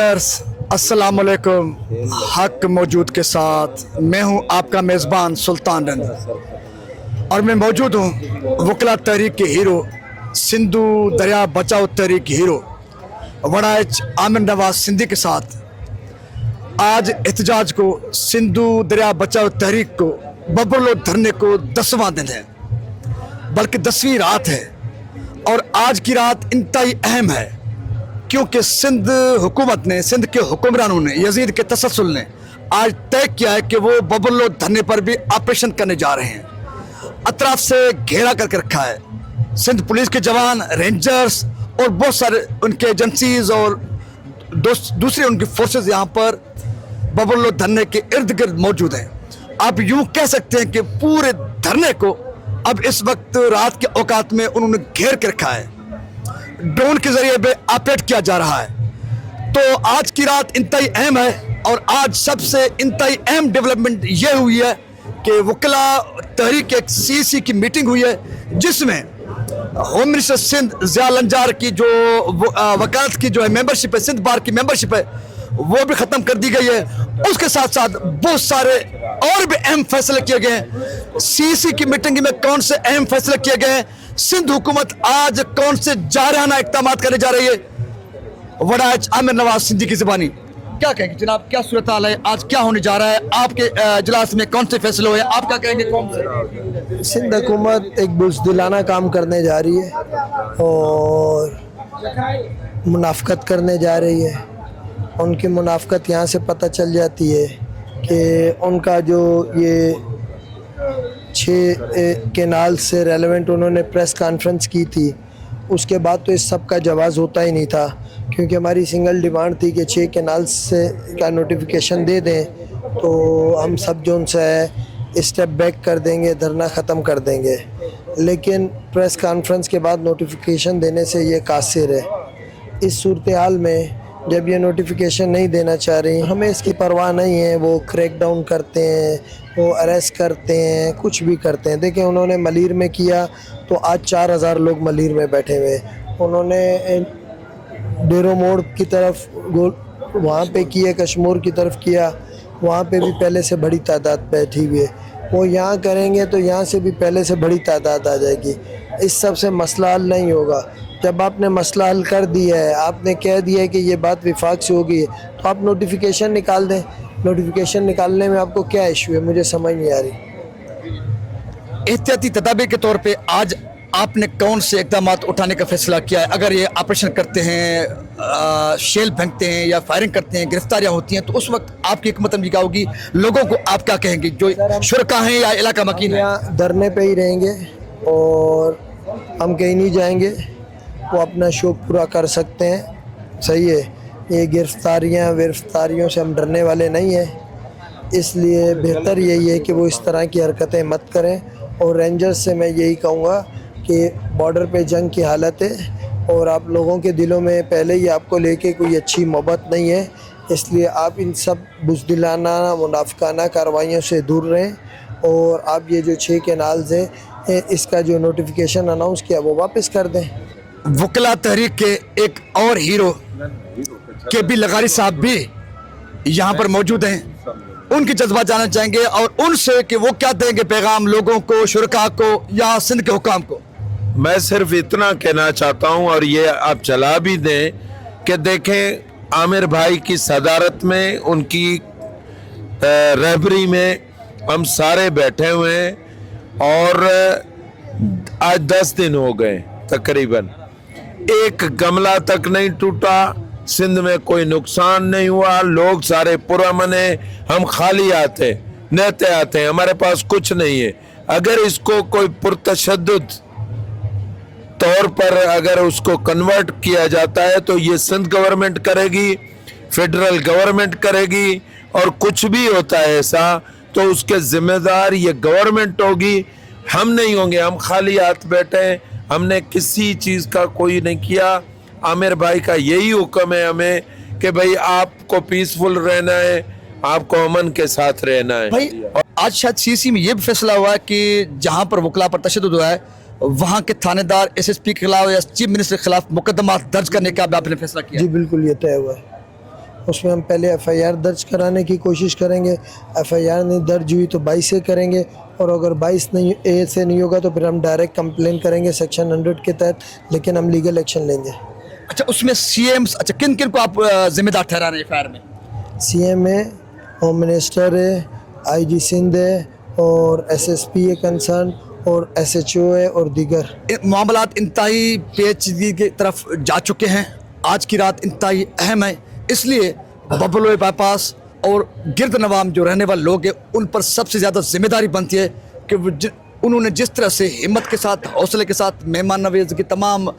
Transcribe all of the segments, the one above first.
अस्सलाम वालेकुम। हक मौजूद के साथ मैं हूं आपका मेज़बान सुल्तान रंग और मैं मौजूद हूं वकला तहरीक के हीरो सिंधु दरिया बचाओ तहरीक के हीरो वड़ाइच आमिर नवाज सिंधी के साथ आज एहतजाज को सिंधु दरिया बचाओ तहरीक को बबरलो धरने को 10वां दिन है, बल्कि 10वीं रात है। और आज की रात इंतहाई अहम है क्योंकि सिंध हुकूमत ने, सिंध के हुक्मरानों ने, यजीद के तसलसल ने आज तय किया है कि वो बबरलो धरने पर भी ऑपरेशन करने जा रहे हैं। अतराफ से घेरा करके रखा है सिंध पुलिस के जवान, रेंजर्स और बहुत सारे उनके एजेंसीज और दूसरी उनकी फोर्सेस यहाँ पर बबरलो धरने के इर्द गिर्द मौजूद हैं। आप यूं कह सकते हैं कि पूरे धरने को अब इस वक्त रात के औकात में उन्होंने घेर के रखा है, ड्रोन के जरिए भी ऑपरेट किया जा रहा है। तो आज की रात इंतहाई अहम है और आज सबसे इंतहाई अहम डेवलपमेंट ये हुई है कि वकला तहरीक एक सीसी की मीटिंग हुई है जिसमें होम मिनिस्टर सिंध ज़िया लंजार की जो वकालत की जो है मेंबरशिप है, सिंध बार की मेंबरशिप है, वो भी ख़त्म कर दी गई है। उसके साथ साथ बहुत सारे और भी अहम फैसले किए गए हैं। सीसी की मीटिंग में कौन से अहम फैसले किए गए हैं, सिंध हुकूमत आज कौन से जारहाना इक़दाम करने जा रही है, वड़ाइच आमिर नवाज सिंधी की ज़बानी क्या कहेंगे जनाब, क्या सूरत हाल है, आज क्या होने जा रहा है, आपके इजलास में कौन से फैसले हुए, आप क्या कहेंगे? कौन से सिंध हुकूमत एक बुज़दिलाना काम करने जा रही है और मुनाफ़कत करने जा रही है। उनकी मुनाफ़कत यहाँ से पता चल जाती है कि उनका जो ये 6 केनाल से रेलेवेंट उन्होंने प्रेस कॉन्फ्रेंस की थी, उसके बाद तो इस सब का जवाज़ होता ही नहीं था, क्योंकि हमारी सिंगल डिमांड थी कि 6 केनाल से का नोटिफिकेशन दे दें तो हम सब जो उनसे है स्टेप बैक कर देंगे, धरना ख़त्म कर देंगे। लेकिन प्रेस कॉन्फ्रेंस के बाद नोटिफिकेशन देने से ये कासिर है। इस सूरत हाल में जब ये नोटिफिकेशन नहीं देना चाह रही, हमें इसकी परवाह नहीं है। वो क्रैक डाउन करते हैं, वो अरेस्ट करते हैं, कुछ भी करते हैं। देखें, उन्होंने मलीर में किया तो आज 4000 लोग मलीर में बैठे हुए। उन्होंने डेरो मोड़ की तरफ वहाँ पे किए, कश्मीर की तरफ किया, वहाँ पे भी पहले से बड़ी तादाद बैठी हुई है। वो यहाँ करेंगे तो यहाँ से भी पहले से बड़ी तादाद आ जाएगी। इस सब से मसला हल नहीं होगा। जब आपने मसला हल कर दिया है, आपने कह दिया है कि ये बात विफाक से होगी, तो आप नोटिफिकेशन निकाल दें। नोटिफिकेशन निकालने में आपको क्या इशू है, मुझे समझ नहीं आ रही। एहतियाती तदाबीर के तौर पे आज आपने कौन से इक़दाम उठाने का फैसला किया है? अगर ये ऑपरेशन करते हैं, शेल फेंकते हैं या फायरिंग करते हैं, गिरफ्तारियां होती हैं, तो उस वक्त आपकी हिकमत अमली क्या होगी? लोगों को आप क्या कहेंगे जो शुरका हैं या इलाका मकीन है? यहाँ धरने पे ही रहेंगे और हम कहीं नहीं जाएंगे। वो अपना शौक़ पूरा कर सकते हैं, सही है। ये गिरफ्तारियों से हम डरने वाले नहीं हैं, इसलिए बेहतर यही है कि वो इस तरह की हरकतें मत करें। और रेंजर्स से मैं यही कहूँगा कि बॉर्डर पे जंग की हालत है और आप लोगों के दिलों में पहले ही आपको लेके कोई अच्छी मोहब्बत नहीं है, इसलिए आप इन सब बुज़दिलाना मुनाफ़िकाना कार्रवाइयों से दूर रहें। और आप ये जो 6 केनाल्स हैं, इसका जो नोटिफिकेशन अनाउंस किया वो वापस कर दें। वकला तहरीक के एक और हीरो के बी लगारी साहब भी यहाँ पर मौजूद हैं, उनकी जज्बा जानना चाहेंगे और उनसे कि वो क्या देंगे पैगाम लोगों को, शुरका को या सिंध के हुकाम को। मैं सिर्फ इतना कहना चाहता हूँ और ये आप चला भी दें कि देखें, आमिर भाई की सदारत में, उनकी रहबरी में हम सारे बैठे हुए हैं और आज 10 दिन हो गए तकरीबन। एक गमला तक नहीं टूटा, सिंध में कोई नुकसान नहीं हुआ, लोग सारे पुरअमन हैं, हम खाली आते नहते आते हैं, हमारे पास कुछ नहीं है। अगर इसको कोई पुरतशद्दुद तौर पर अगर उसको कन्वर्ट किया जाता है तो ये सिंध गवर्नमेंट करेगी, फेडरल गवर्नमेंट करेगी, और कुछ भी होता है ऐसा तो उसके जिम्मेदार ये गवर्नमेंट होगी, हम नहीं होंगे। हम खाली हाथ बैठे हैं, हमने किसी चीज़ का कोई नहीं किया। आमिर भाई का यही हुक्म है हमें कि भाई आपको पीसफुल रहना है, आपको अमन के साथ रहना है। भाई आज शायद सीसी में ये भी फैसला हुआ है कि जहाँ पर वकला पर तशद्दुद हुआ है वहाँ के थानेदार एसएसपी के खिलाफ या चीफ मिनिस्टर के खिलाफ मुकदमा दर्ज करने का भी आपने फैसला किया? जी बिल्कुल, ये तय हुआ है। उसमें हम पहले FIR दर्ज कराने की कोशिश करेंगे, FIR नहीं दर्ज हुई तो 22 से करेंगे, और अगर 22 नहीं ए से नहीं होगा तो फिर हम डायरेक्ट कंप्लेन करेंगे सेक्शन 100 के तहत, लेकिन हम लीगल एक्शन लेंगे। अच्छा, उसमें CM, अच्छा किन किन को आप जिम्मेदार ठहरा रहे हैं फायर में? CM है, होम मिनिस्टर है, IG सिंध है, और SSP है कंसर्न, और SHO है, और दीगर मामलात इंतहाई पेचीदगी की तरफ जा चुके हैं। आज की रात इंतहाई अहम है, इसलिए बबलो बाईपास और गिरद नवाम जो रहने वाले लोग हैं उन पर सबसे ज़्यादा जिम्मेदारी बनती है कि उन्होंने जिस तरह से हिम्मत के साथ, हौसले के साथ मेहमान नवाज़ी के तमाम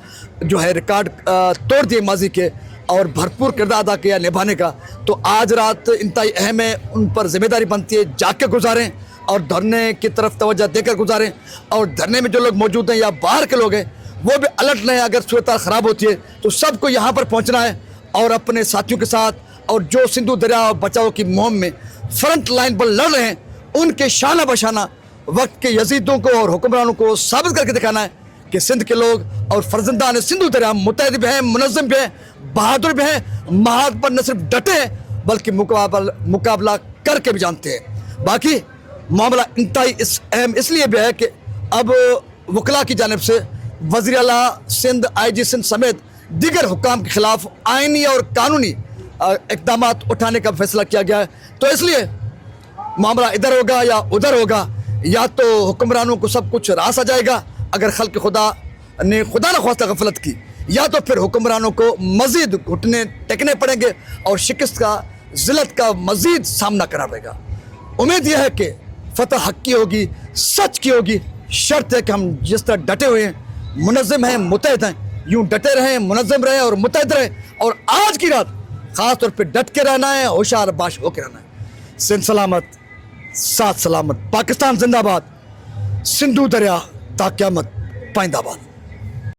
जो है रिकॉर्ड तोड़ दिए माजी के, और भरपूर किरदार अदा किया निभाने का, तो आज रात इंतहाई अहम है। उन पर जिम्मेदारी बनती है जाग के गुजारें और धरने की तरफ तवज्जो देकर गुजारें, और धरने में जो लोग मौजूद हैं या बाहर के लोग हैं वो भी अलर्ट रहें। अगर सूरत ख़राब होती है तो सबको यहाँ पर पहुँचना है और अपने साथियों के साथ, और जो सिंधु दरिया बचाओ की मुहिम में फ्रंट लाइन पर लड़ रहे हैं उनके शाना बशाना वक्त के यजीदों को और हुक्मरानों को साबित करके दिखाना है कि सिंध के लोग और फर्जंदान सिंधु दरिया मुतहद भी हैं, मुनज़्ज़म भी हैं, बहादुर भी हैं, महाद पर न सिर्फ डटे हैं बल्कि मुकाबला करके भी जानते हैं। बाकी मामला इंतहाई अहम इसलिए भी है कि अब वकला की जानिब से वज़ीर आला सिंध, IG सिंध समेत दीगर हुक्काम के खिलाफ आइनी और कानूनी इक़दाम उठाने का फैसला किया गया है। तो इसलिए मामला इधर होगा या उधर होगा, या तो हुक्मरानों को सब कुछ रास आ जाएगा अगर खल्क़ खुदा ने खुदा न ख्वास्ता गफलत की, या तो फिर हुक्मरानों को मज़ीद घुटने टेकने पड़ेंगे और शिकस्त का, ज़िल्लत का मज़ीद सामना करना पड़ेगा। उम्मीद यह है कि फतह हक़ की होगी, सच की होगी। शर्त है कि हम जिस तरह डटे हुए हैं, मुनज़्ज़म हैं, मुतहद हैं, यूँ डटे रहें, मुनज़्ज़म रहें और मुतहद रहें, और आज की रात ख़ास तौर पे डट के रहना है, होशियार बाश होकर रहना है। सिंध सलामत, साथ सलामत, पाकिस्तान जिंदाबाद, सिंधु दरिया ता क़यामत पाइंदाबाद।